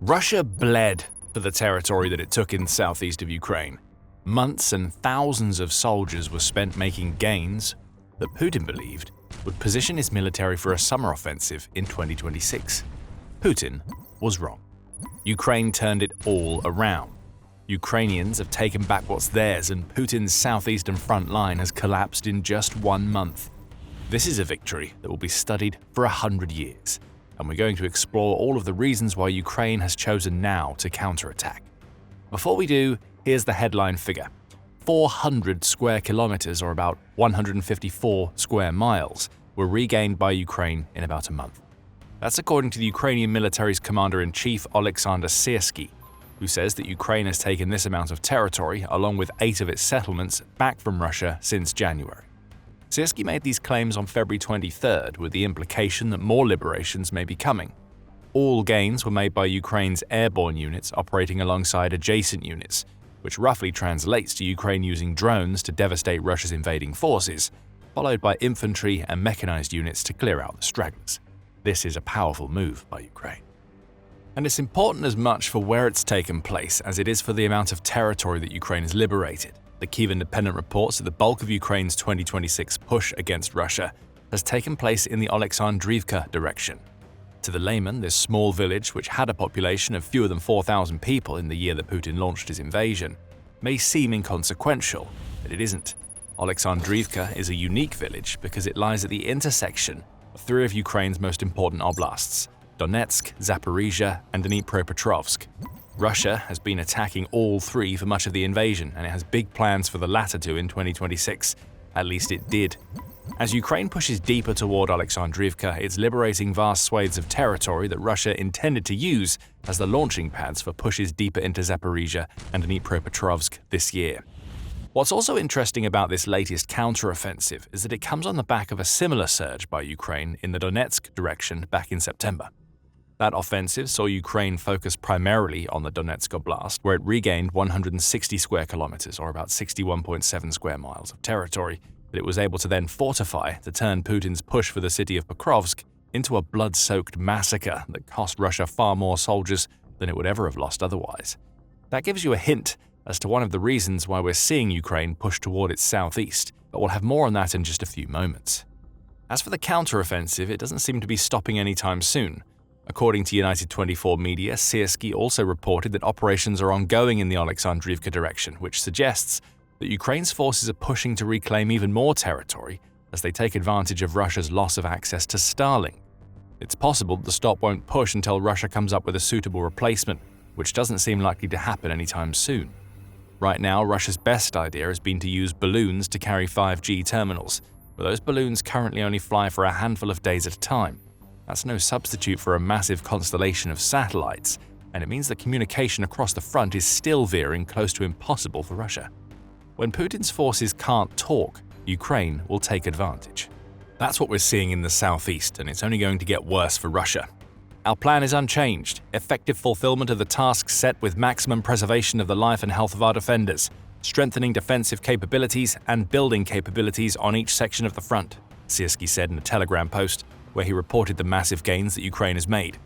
Russia bled for the territory that it took in the southeast of Ukraine. Months and thousands of soldiers were spent making gains that Putin believed would position his military for a summer offensive in 2026. Putin was wrong. Ukraine turned it all around. Ukrainians have taken back what's theirs, and Putin's southeastern front line has collapsed in just 1 month. This is a victory that will be studied for 100 years, and we're going to explore all of the reasons why Ukraine has chosen now to counterattack. Before we do, here's the headline figure. 400 square kilometers, or about 154 square miles, were regained by Ukraine in about a month. That's according to the Ukrainian military's commander-in-chief Oleksandr Syrskyi, who says that Ukraine has taken this amount of territory, along with 8 of its settlements, back from Russia since January. Syrskyi made these claims on February 23rd, with the implication that more liberations may be coming. All gains were made by Ukraine's airborne units operating alongside adjacent units, which roughly translates to Ukraine using drones to devastate Russia's invading forces, followed by infantry and mechanized units to clear out the stragglers. This is a powerful move by Ukraine. And it's important as much for where it's taken place as it is for the amount of territory that Ukraine has liberated. The Kyiv Independent reports that the bulk of Ukraine's 2026 push against Russia has taken place in the Oleksandrivka direction. To the layman, this small village, which had a population of fewer than 4,000 people in the year that Putin launched his invasion, may seem inconsequential, but it isn't. Oleksandrivka is a unique village because it lies at the intersection of 3 of Ukraine's most important oblasts: Donetsk, Zaporizhia, and Dnipropetrovsk. Russia has been attacking all 3 for much of the invasion, and it has big plans for the latter 2 in 2026. At least it did. As Ukraine pushes deeper toward Oleksandrivka, it's liberating vast swathes of territory that Russia intended to use as the launching pads for pushes deeper into Zaporizhia and Dnipropetrovsk this year. What's also interesting about this latest counteroffensive is that it comes on the back of a similar surge by Ukraine in the Donetsk direction back in September. That offensive saw Ukraine focus primarily on the Donetsk Oblast, where it regained 160 square kilometers, or about 61.7 square miles of territory, that it was able to then fortify to turn Putin's push for the city of Pokrovsk into a blood-soaked massacre that cost Russia far more soldiers than it would ever have lost otherwise. That gives you a hint as to one of the reasons why we're seeing Ukraine push toward its southeast, but we'll have more on that in just a few moments. As for the counteroffensive, it doesn't seem to be stopping anytime soon. According to United 24 media, Syrskyi also reported that operations are ongoing in the Oleksandrivka direction, which suggests that Ukraine's forces are pushing to reclaim even more territory as they take advantage of Russia's loss of access to Starlink. It's possible that the stop won't push until Russia comes up with a suitable replacement, which doesn't seem likely to happen anytime soon. Right now, Russia's best idea has been to use balloons to carry 5G terminals, but those balloons currently only fly for a handful of days at a time. That's no substitute for a massive constellation of satellites, and it means that communication across the front is still veering close to impossible for Russia. When Putin's forces can't talk, Ukraine will take advantage. That's what we're seeing in the southeast, and it's only going to get worse for Russia. Our plan is unchanged: effective fulfillment of the tasks set with maximum preservation of the life and health of our defenders, strengthening defensive capabilities and building capabilities on each section of the front, Syrskyi said in a Telegram post, where he reported the massive gains that Ukraine has made.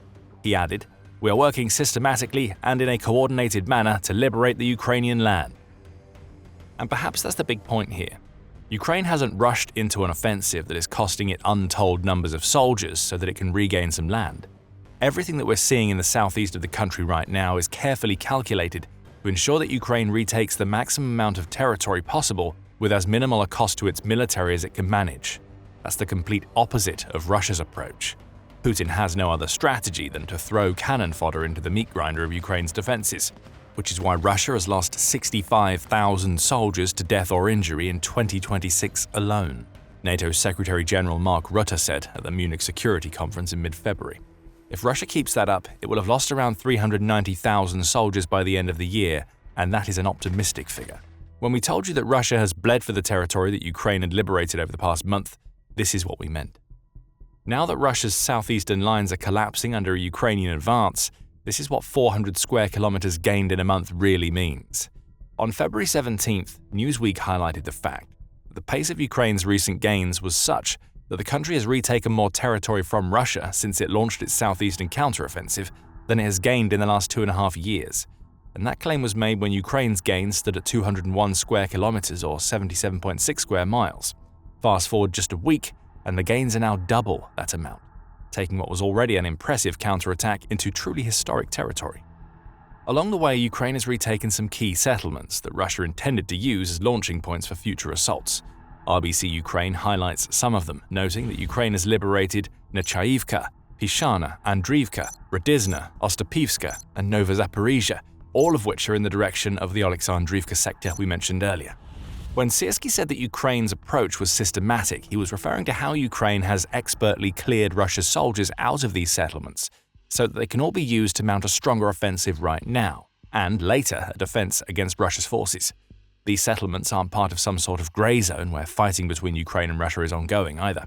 He added, "We are working systematically and in a coordinated manner to liberate the Ukrainian land." And perhaps that's the big point here. Ukraine hasn't rushed into an offensive that is costing it untold numbers of soldiers so that it can regain some land. Everything that we're seeing in the southeast of the country right now is carefully calculated to ensure that Ukraine retakes the maximum amount of territory possible with as minimal a cost to its military as it can manage. That's the complete opposite of Russia's approach. Putin has no other strategy than to throw cannon fodder into the meat grinder of Ukraine's defenses, which is why Russia has lost 65,000 soldiers to death or injury in 2026 alone, NATO Secretary General Mark Rutte said at the Munich Security Conference in mid-February. If Russia keeps that up, it will have lost around 390,000 soldiers by the end of the year, and that is an optimistic figure. When we told you that Russia has bled for the territory that Ukraine had liberated over the past month, this is what we meant. Now that Russia's southeastern lines are collapsing under a Ukrainian advance, this is what 400 square kilometers gained in a month really means. On February 17th, Newsweek highlighted the fact that the pace of Ukraine's recent gains was such that the country has retaken more territory from Russia since it launched its southeastern counteroffensive than it has gained in the last 2.5 years. And that claim was made when Ukraine's gains stood at 201 square kilometers or 77.6 square miles. Fast forward just a week, and the gains are now double that amount, taking what was already an impressive counterattack into truly historic territory. Along the way, Ukraine has retaken some key settlements that Russia intended to use as launching points for future assaults. RBC Ukraine highlights some of them, noting that Ukraine has liberated Nechaivka, Pishana, Andriivka, Radizna, Ostapivska, and Nova Zaporizhia, all of which are in the direction of the Oleksandrivka sector we mentioned earlier. When Syrskyi said that Ukraine's approach was systematic, he was referring to how Ukraine has expertly cleared Russia's soldiers out of these settlements so that they can all be used to mount a stronger offensive right now, and later a defense against Russia's forces. These settlements aren't part of some sort of grey zone where fighting between Ukraine and Russia is ongoing either.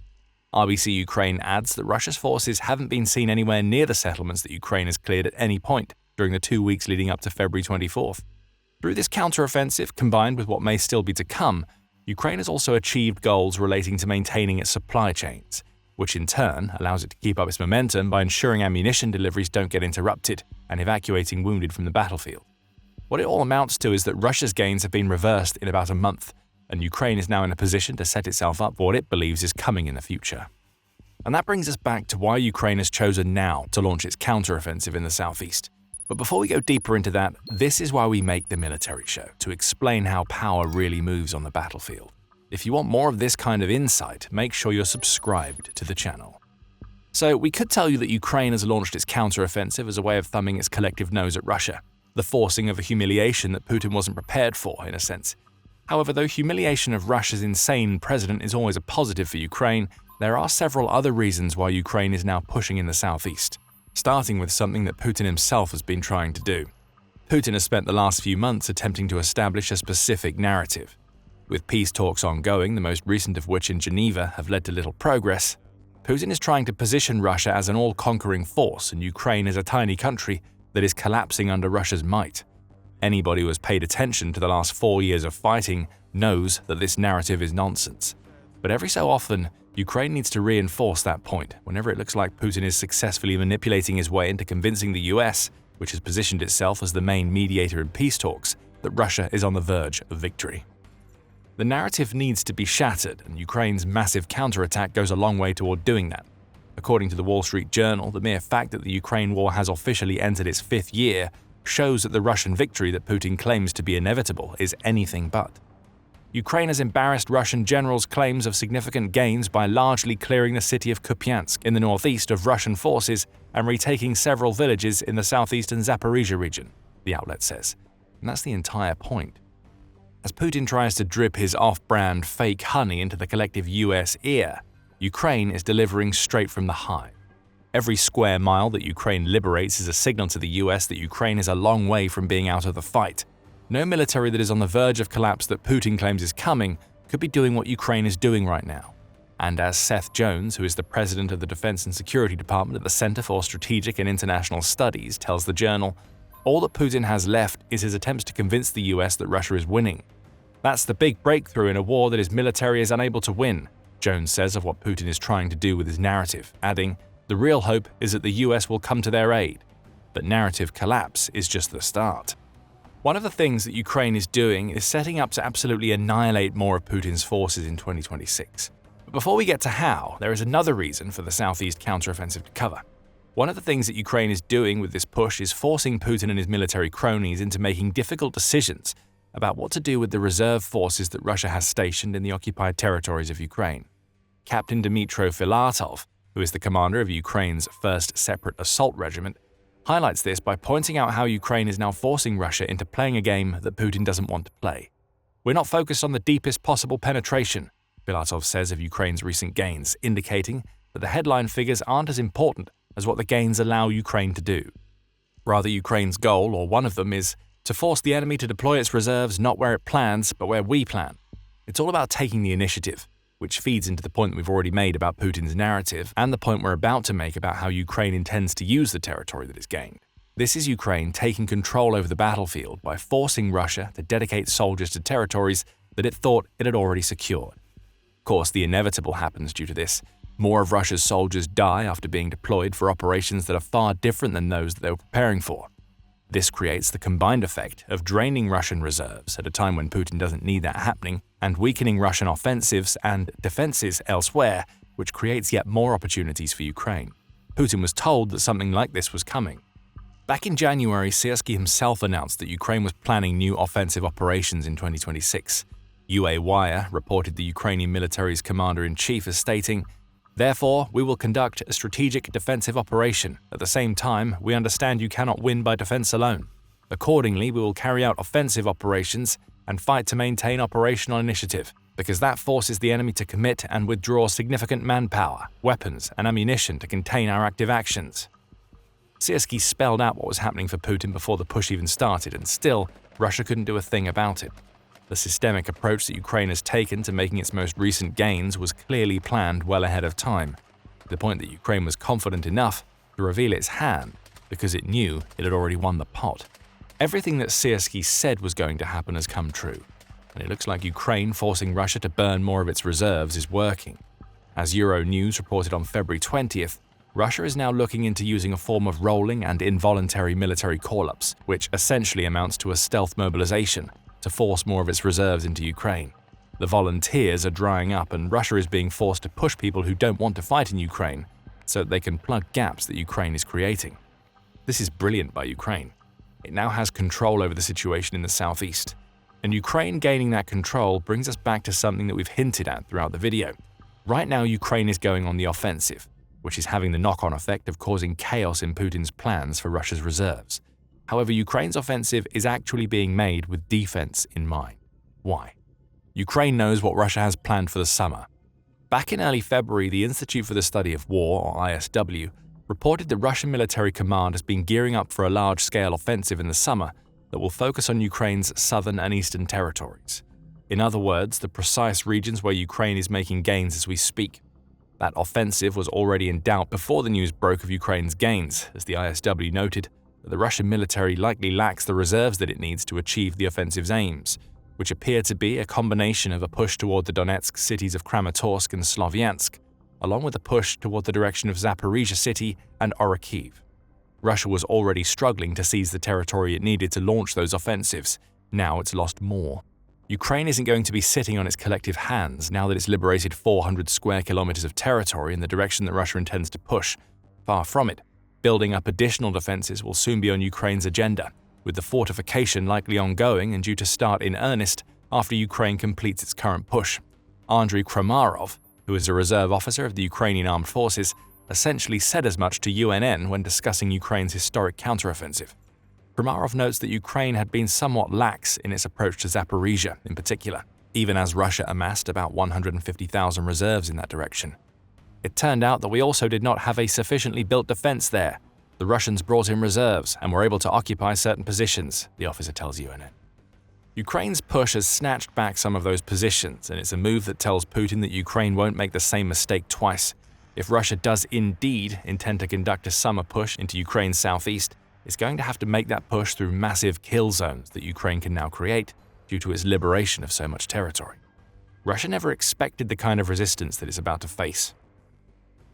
RBC Ukraine adds that Russia's forces haven't been seen anywhere near the settlements that Ukraine has cleared at any point during the 2 weeks leading up to February 24th. Through this counteroffensive, combined with what may still be to come, Ukraine has also achieved goals relating to maintaining its supply chains, which in turn allows it to keep up its momentum by ensuring ammunition deliveries don't get interrupted and evacuating wounded from the battlefield. What it all amounts to is that Russia's gains have been reversed in about a month, and Ukraine is now in a position to set itself up for what it believes is coming in the future. And that brings us back to why Ukraine has chosen now to launch its counteroffensive in the southeast. But before we go deeper into that, this is why we make the military show, to explain how power really moves on the battlefield. If you want more of this kind of insight, make sure you're subscribed to the channel. So we could tell you that Ukraine has launched its counteroffensive as a way of thumbing its collective nose at Russia, the forcing of a humiliation that Putin wasn't prepared for, in a sense. However, though humiliation of Russia's insane president is always a positive for Ukraine, there are several other reasons why Ukraine is now pushing in the southeast. Starting with something that Putin himself has been trying to do. Putin has spent the last few months attempting to establish a specific narrative. With peace talks ongoing, the most recent of which in Geneva have led to little progress, Putin is trying to position Russia as an all-conquering force and Ukraine as a tiny country that is collapsing under Russia's might. Anybody who has paid attention to the last 4 years of fighting knows that this narrative is nonsense. But every so often, Ukraine needs to reinforce that point whenever it looks like Putin is successfully manipulating his way into convincing the US, which has positioned itself as the main mediator in peace talks, that Russia is on the verge of victory. The narrative needs to be shattered, and Ukraine's massive counterattack goes a long way toward doing that. According to the Wall Street Journal, the mere fact that the Ukraine war has officially entered its 5th year shows that the Russian victory that Putin claims to be inevitable is anything but. Ukraine has embarrassed Russian generals' claims of significant gains by largely clearing the city of Kupiansk in the northeast of Russian forces and retaking several villages in the southeastern Zaporizhia region, the outlet says. And that's the entire point. As Putin tries to drip his off-brand fake honey into the collective US ear, Ukraine is delivering straight from the hive. Every square mile that Ukraine liberates is a signal to the US that Ukraine is a long way from being out of the fight. No military that is on the verge of collapse that Putin claims is coming could be doing what Ukraine is doing right now. And as Seth Jones, who is the president of the Defense and Security Department at the Center for Strategic and International Studies, tells the Journal, all that Putin has left is his attempts to convince the US that Russia is winning. That's the big breakthrough in a war that his military is unable to win, Jones says of what Putin is trying to do with his narrative, adding, the real hope is that the US will come to their aid. But narrative collapse is just the start. One of the things that Ukraine is doing is setting up to absolutely annihilate more of Putin's forces in 2026. But before we get to how, there is another reason for the southeast counteroffensive to cover. One of the things that Ukraine is doing with this push is forcing Putin and his military cronies into making difficult decisions about what to do with the reserve forces that Russia has stationed in the occupied territories of Ukraine. Captain Dmytro Filatov, who is the commander of Ukraine's 1st Separate Assault Regiment, highlights this by pointing out how Ukraine is now forcing Russia into playing a game that Putin doesn't want to play. We're not focused on the deepest possible penetration, Filatov says of Ukraine's recent gains, indicating that the headline figures aren't as important as what the gains allow Ukraine to do. Rather, Ukraine's goal, or one of them, is to force the enemy to deploy its reserves not where it plans, but where we plan. It's all about taking the initiative, which feeds into the point that we've already made about Putin's narrative and the point we're about to make about how Ukraine intends to use the territory that it's gained. This is Ukraine taking control over the battlefield by forcing Russia to dedicate soldiers to territories that it thought it had already secured. Of course, the inevitable happens due to this. More of Russia's soldiers die after being deployed for operations that are far different than those that they were preparing for. This creates the combined effect of draining Russian reserves at a time when Putin doesn't need that happening, and weakening Russian offensives and defenses elsewhere, which creates yet more opportunities for Ukraine. Putin was told that something like this was coming. Back in January, Syrskyi himself announced that Ukraine was planning new offensive operations in 2026. UA Wire reported the Ukrainian military's commander-in-chief as stating, "Therefore, we will conduct a strategic defensive operation. At the same time, we understand you cannot win by defense alone. Accordingly, we will carry out offensive operations and fight to maintain operational initiative, because that forces the enemy to commit and withdraw significant manpower, weapons, and ammunition to contain our active actions." Syrskyi spelled out what was happening for Putin before the push even started, and still, Russia couldn't do a thing about it. The systemic approach that Ukraine has taken to making its most recent gains was clearly planned well ahead of time, to the point that Ukraine was confident enough to reveal its hand because it knew it had already won the pot. Everything that Syrskyi said was going to happen has come true, and it looks like Ukraine forcing Russia to burn more of its reserves is working. As Euronews reported on February 20th, Russia is now looking into using a form of rolling and involuntary military call-ups, which essentially amounts to a stealth mobilization to force more of its reserves into Ukraine. The volunteers are drying up, and Russia is being forced to push people who don't want to fight in Ukraine so that they can plug gaps that Ukraine is creating. This is brilliant by Ukraine. It now has control over the situation in the southeast. And Ukraine gaining that control brings us back to something that we've hinted at throughout the video. Right now, Ukraine is going on the offensive, which is having the knock-on effect of causing chaos in Putin's plans for Russia's reserves. However, Ukraine's offensive is actually being made with defense in mind. Why? Ukraine knows what Russia has planned for the summer. Back in early February, the Institute for the Study of War, or ISW, reported the Russian military command has been gearing up for a large-scale offensive in the summer that will focus on Ukraine's southern and eastern territories. In other words, the precise regions where Ukraine is making gains as we speak. That offensive was already in doubt before the news broke of Ukraine's gains, as the ISW noted that the Russian military likely lacks the reserves that it needs to achieve the offensive's aims, which appear to be a combination of a push toward the Donetsk cities of Kramatorsk and Slovyansk, along with a push toward the direction of Zaporizhia city and Orikhiv. Russia was already struggling to seize the territory it needed to launch those offensives. Now it's lost more. Ukraine isn't going to be sitting on its collective hands now that it's liberated 400 square kilometers of territory in the direction that Russia intends to push. Far from it. Building up additional defenses will soon be on Ukraine's agenda, with the fortification likely ongoing and due to start in earnest after Ukraine completes its current push. Andriy Kromarov, who is a reserve officer of the Ukrainian Armed Forces, essentially said as much to UNN when discussing Ukraine's historic counteroffensive. Kromarov notes that Ukraine had been somewhat lax in its approach to Zaporizhia in particular, even as Russia amassed about 150,000 reserves in that direction. It turned out that we also did not have a sufficiently built defense there. The Russians brought in reserves and were able to occupy certain positions, the officer tells UNN. Ukraine's push has snatched back some of those positions, and it's a move that tells Putin that Ukraine won't make the same mistake twice. If Russia does indeed intend to conduct a summer push into Ukraine's southeast, it's going to have to make that push through massive kill zones that Ukraine can now create due to its liberation of so much territory. Russia never expected the kind of resistance that it's about to face.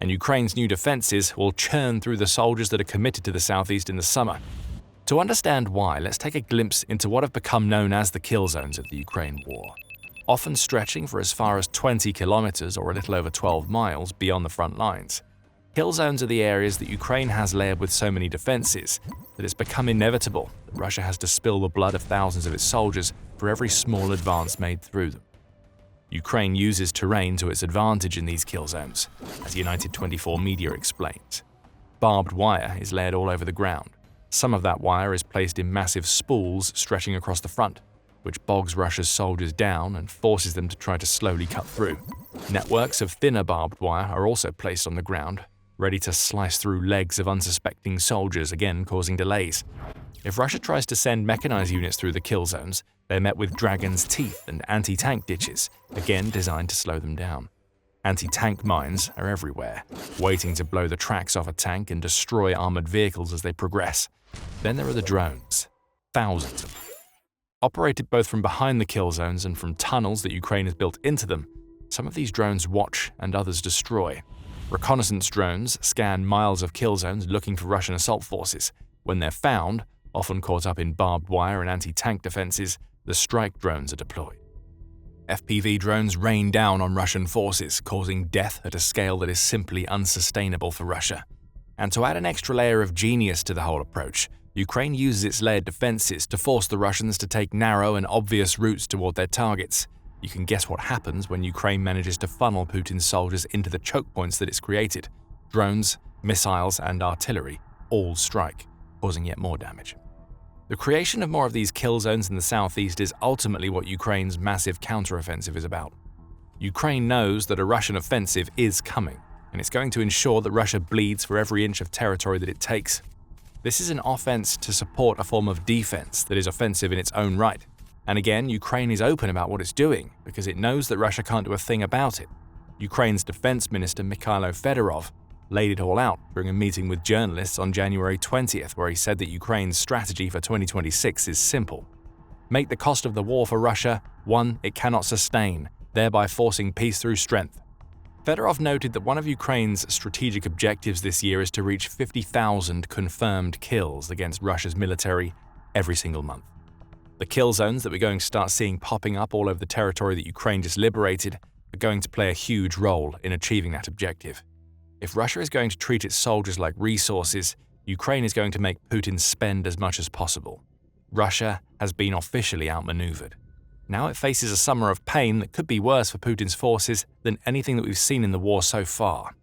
And Ukraine's new defenses will churn through the soldiers that are committed to the southeast in the summer. To understand why, let's take a glimpse into what have become known as the kill zones of the Ukraine war, often stretching for as far as 20 kilometers or a little over 12 miles beyond the front lines. Kill zones are the areas that Ukraine has layered with so many defenses that it's become inevitable that Russia has to spill the blood of thousands of its soldiers for every small advance made through them. Ukraine uses terrain to its advantage in these kill zones, as United 24 media explains. Barbed wire is layered all over the ground. Some of that wire is placed in massive spools stretching across the front, which bogs Russia's soldiers down and forces them to try to slowly cut through. Networks of thinner barbed wire are also placed on the ground, ready to slice through legs of unsuspecting soldiers, again causing delays. If Russia tries to send mechanized units through the kill zones, they're met with dragon's teeth and anti-tank ditches, again designed to slow them down. Anti-tank mines are everywhere, waiting to blow the tracks off a tank and destroy armored vehicles as they progress. Then there are the drones, thousands of them. Operated both from behind the kill zones and from tunnels that Ukraine has built into them, some of these drones watch and others destroy. Reconnaissance drones scan miles of kill zones looking for Russian assault forces. When they're found, often caught up in barbed wire and anti-tank defenses, the strike drones are deployed. FPV drones rain down on Russian forces, causing death at a scale that is simply unsustainable for Russia. And to add an extra layer of genius to the whole approach, Ukraine uses its layered defenses to force the Russians to take narrow and obvious routes toward their targets. You can guess what happens when Ukraine manages to funnel Putin's soldiers into the choke points that it's created. Drones, missiles, and artillery all strike, causing yet more damage. The creation of more of these kill zones in the southeast is ultimately what Ukraine's massive counteroffensive is about. Ukraine knows that a Russian offensive is coming, and it's going to ensure that Russia bleeds for every inch of territory that it takes. This is an offense to support a form of defense that is offensive in its own right. And again, Ukraine is open about what it's doing because it knows that Russia can't do a thing about it. Ukraine's defense minister Mikhailo Fedorov laid it all out during a meeting with journalists on January 20th, where he said that Ukraine's strategy for 2026 is simple. Make the cost of the war for Russia one it cannot sustain, thereby forcing peace through strength. Fedorov noted that one of Ukraine's strategic objectives this year is to reach 50,000 confirmed kills against Russia's military every single month. The kill zones that we're going to start seeing popping up all over the territory that Ukraine just liberated are going to play a huge role in achieving that objective. If Russia is going to treat its soldiers like resources, Ukraine is going to make Putin spend as much as possible. Russia has been officially outmaneuvered. Now it faces a summer of pain that could be worse for Putin's forces than anything that we've seen in the war so far.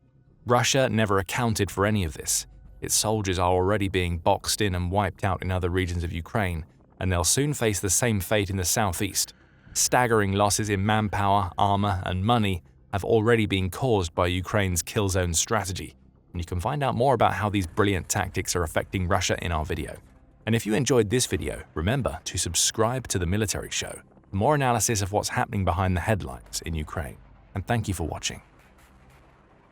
Russia never accounted for any of this. Its soldiers are already being boxed in and wiped out in other regions of Ukraine, and they'll soon face the same fate in the southeast. Staggering losses in manpower, armor, and money have already been caused by Ukraine's kill zone strategy, and you can find out more about how these brilliant tactics are affecting Russia in our video. And if you enjoyed this video, remember to subscribe to The Military Show for more analysis of what's happening behind the headlines in Ukraine. And thank you for watching.